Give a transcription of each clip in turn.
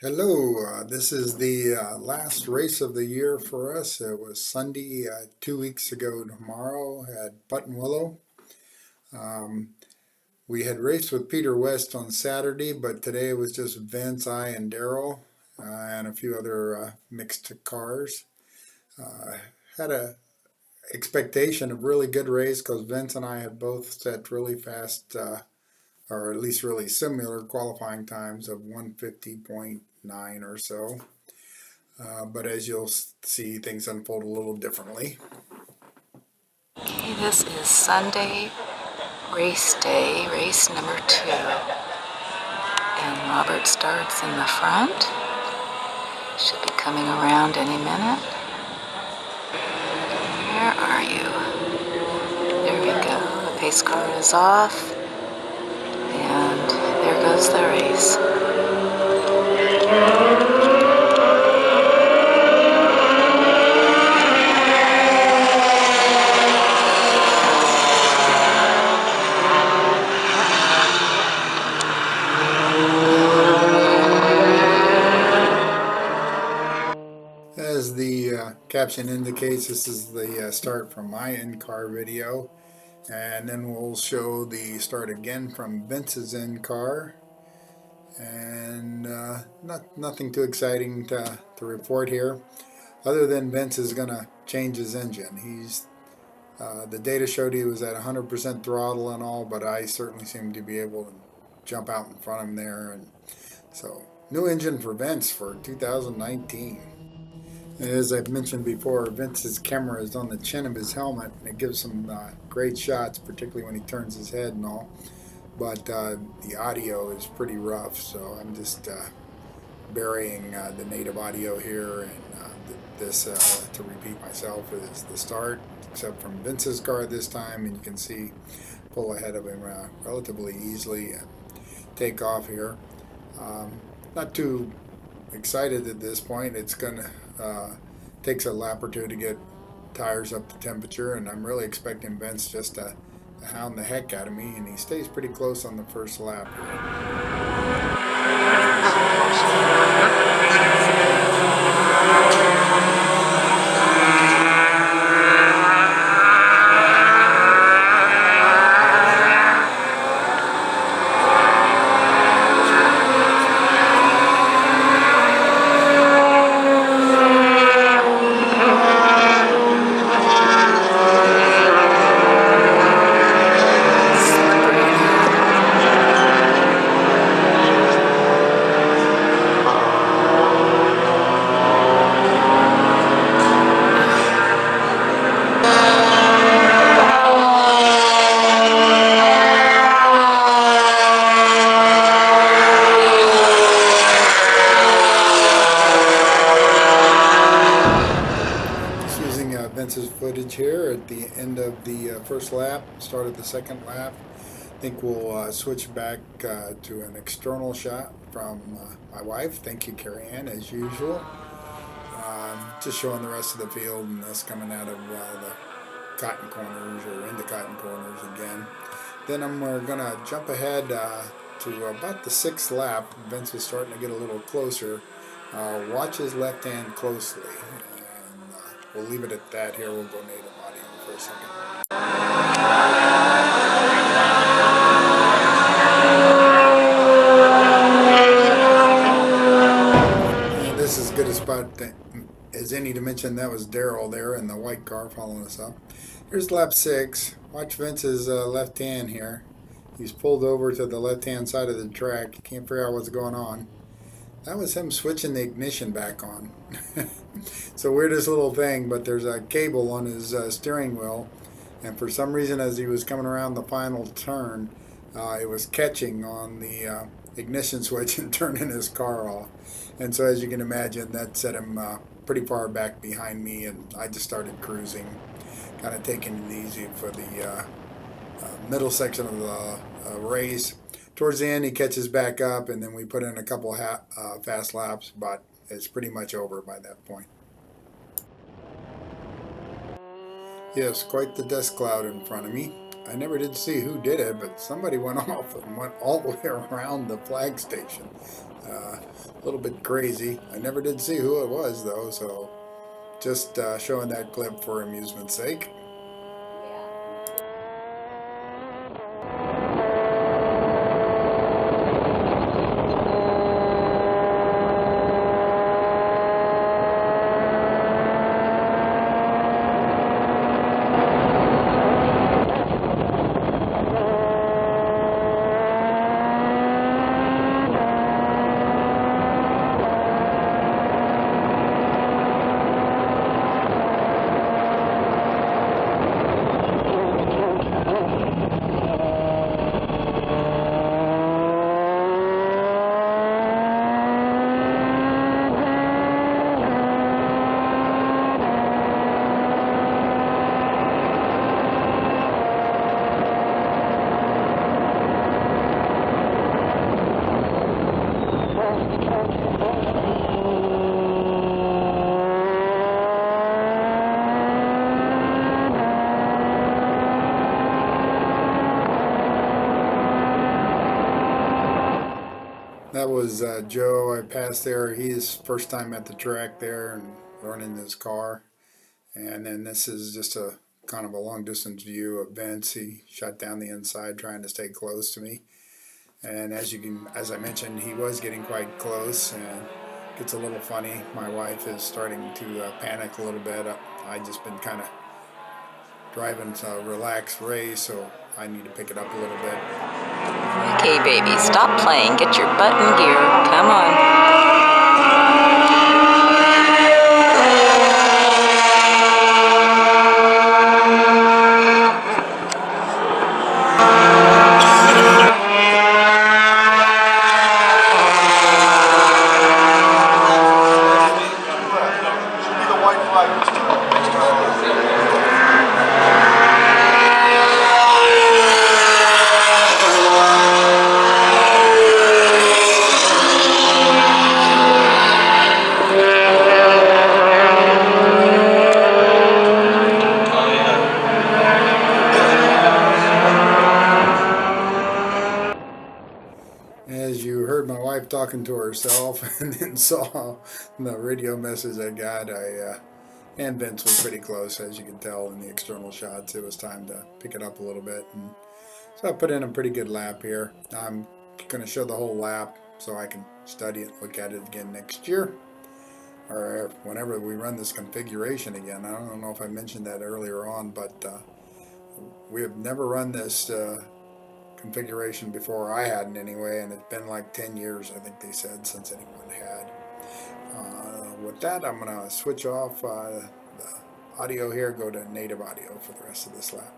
Hello, this is the last race of the year for us. It was Sunday 2 weeks ago tomorrow at Buttonwillow. Um, we had raced with Peter West on Saturday, but today it was just Vince, I, and Daryl, and a few other mixed cars. Uh, had a expectation of really good race because Vince and I had both set really fast, or at least really similar qualifying times of 150.9 or so. But as you'll see, things unfold a little differently. Okay, this is Sunday, race day, race number 2. And Robert starts in the front. Should be coming around any minute. Where are you? There we go. The pace car is off. And there goes the race. As the caption indicates, this is the start from my in-car video, and then we'll show the start again from Vince's in-car, and nothing too exciting to report here, other than Vince is going to change his engine. The data showed he was at 100% throttle and all, but I certainly seem to be able to jump out in front of him there, and so new engine for Vince for 2019. As I've mentioned before, Vince's camera is on the chin of his helmet, and it gives some great shots, particularly when he turns his head and all. But the audio is pretty rough, so I'm just burying the native audio here, and this, to repeat myself, is the start, except from Vince's car this time, and you can see pull ahead of him relatively easily and take off here. Not too excited at this point. It's gonna takes a lap or two to get tires up to temperature, and I'm really expecting Vince just to hound the heck out of me, and he stays pretty close on the first lap here. Vince's footage here at the end of the first lap, start of the second lap. I think we'll switch back to an external shot from my wife. Thank you, CairyAnn, as usual. Just showing the rest of the field and us coming out of the cotton corners or into cotton corners again. Then we're going to jump ahead to about the sixth lap. Vince is starting to get a little closer. Watch his left hand closely. We'll leave it at that here. We'll go native audio for a second. And this is as good a spot as any to mention that was Daryl there in the white car following us up. Here's lap 6. Watch Vince's left hand here. He's pulled over to the left hand side of the track. You can't figure out what's going on. That was him switching the ignition back on. It's the weirdest little thing, but there's a cable on his steering wheel, and for some reason as he was coming around the final turn, it was catching on the ignition switch and turning his car off. And so as you can imagine, that set him pretty far back behind me, and I just started cruising, kind of taking it easy for the middle section of the race. Towards the end, he catches back up, and then we put in a couple fast laps, but it's pretty much over by that point. Yes, quite the dust cloud in front of me. I never did see who did it, but somebody went off and went all the way around the flag station. a little bit crazy. I never did see who it was though, so just showing that clip for amusement's sake. That was Joe. I passed there. He's first time at the track there and learning his car. And then this is just a kind of a long distance view of Vince. He shut down the inside trying to stay close to me. And as I mentioned, he was getting quite close and it gets a little funny. My wife is starting to panic a little bit. I just been kind of driving a relaxed race, so I need to pick it up a little bit. Okay, baby, stop playing. Get your butt in gear. Come on. As you heard my wife talking to herself and then saw the radio message I got, and Vince was pretty close, as you can tell in the external shots. It was time to pick it up a little bit. And so I put in a pretty good lap here. I'm going to show the whole lap so I can study it, look at it again next year, or whenever we run this configuration again. I don't know if I mentioned that earlier on, but we have never run this configuration before. I hadn't anyway, and it's been like 10 years, I think they said, since anyone had. With that, I'm going to switch off the audio here, go to native audio for the rest of this lap.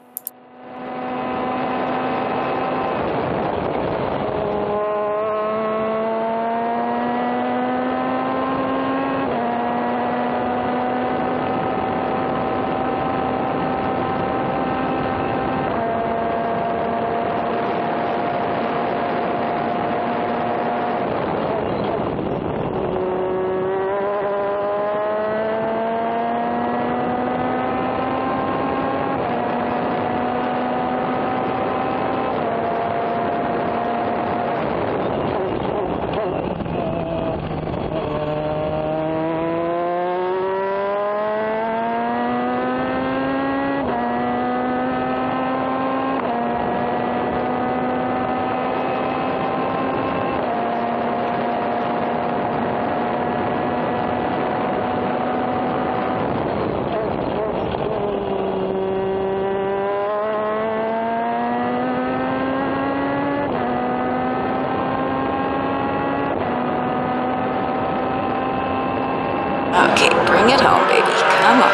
Okay, bring it home, baby. Come on.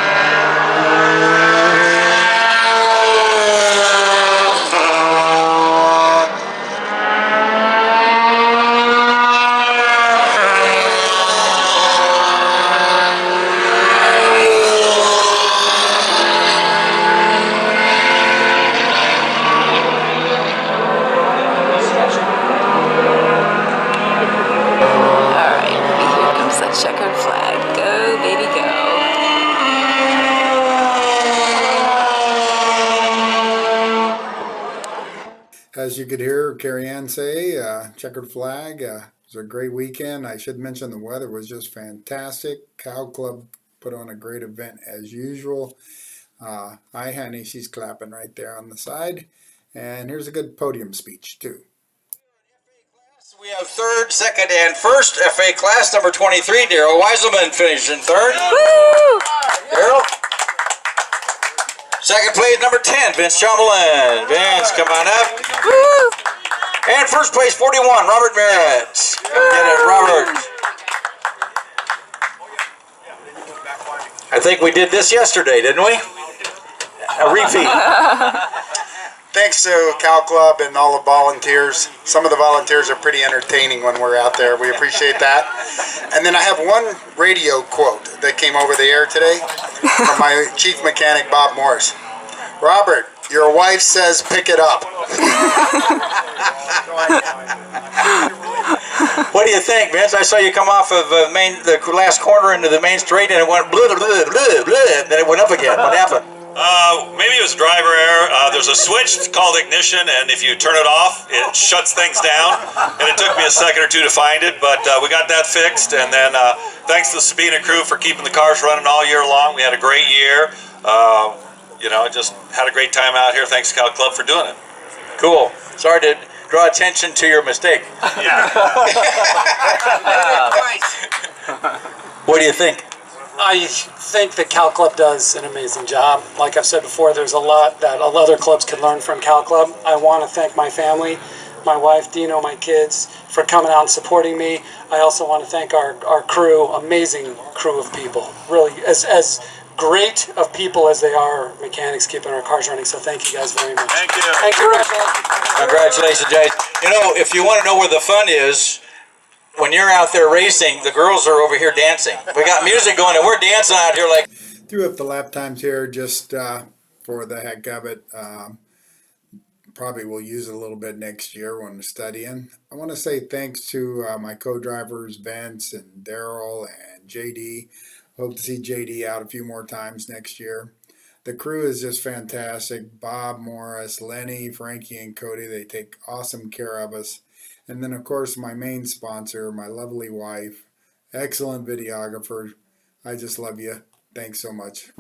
Checkered flag. Go, baby, go. As you could hear CairyAnn say, checkered flag. was a great weekend. I should mention the weather was just fantastic. CalClub put on a great event as usual. Hi, honey. She's clapping right there on the side. And here's a good podium speech, too. We have third, second, and first FA class, number 23, Daryl Weiselman finished in third. Woo! Daryl. Second place, number 10, Vince Chamberlain. Vince, come on up. Woo! And first place, 41, Robert Merritt. Come get it, Robert. I think we did this yesterday, didn't we? A repeat. Thanks to CalClub and all the volunteers. Some of the volunteers are pretty entertaining when we're out there. We appreciate that. And then I have one radio quote that came over the air today from my chief mechanic, Bob Morris. Robert, your wife says pick it up. What do you think, Vince? I saw you come off of the last corner into the main straight, and it went blah, blah, blah, blah, blah, then it went up again. What happened? Maybe it was driver error. There's a switch called ignition, and if you turn it off, it shuts things down. And it took me a second or two to find it, but we got that fixed. And then thanks to the Sabina crew for keeping the cars running all year long. We had a great year. Just had a great time out here. Thanks to CalClub for doing it. Cool. Sorry to draw attention to your mistake. Yeah. What do you think? I think that CalClub does an amazing job. Like I've said before, there's a lot that other clubs can learn from CalClub. I want to thank my family, my wife, Dino, my kids, for coming out and supporting me. I also want to thank our crew, amazing crew of people. Really, as great of people as they are mechanics keeping our cars running. So thank you guys very much. Thank you. Thank you. Congratulations, guys. You know, if you want to know where the fun is, when you're out there racing, the girls are over here dancing. We got music going, and we're dancing out here like... Threw up the lap times here just for the heck of it. Probably will use it a little bit next year when we're studying. I want to say thanks to my co-drivers, Vince and Daryl and JD. Hope to see JD out a few more times next year. The crew is just fantastic. Bob, Morris, Lenny, Frankie, and Cody, they take awesome care of us. And then, of course, my main sponsor, my lovely wife, excellent videographer. I just love you. Thanks so much.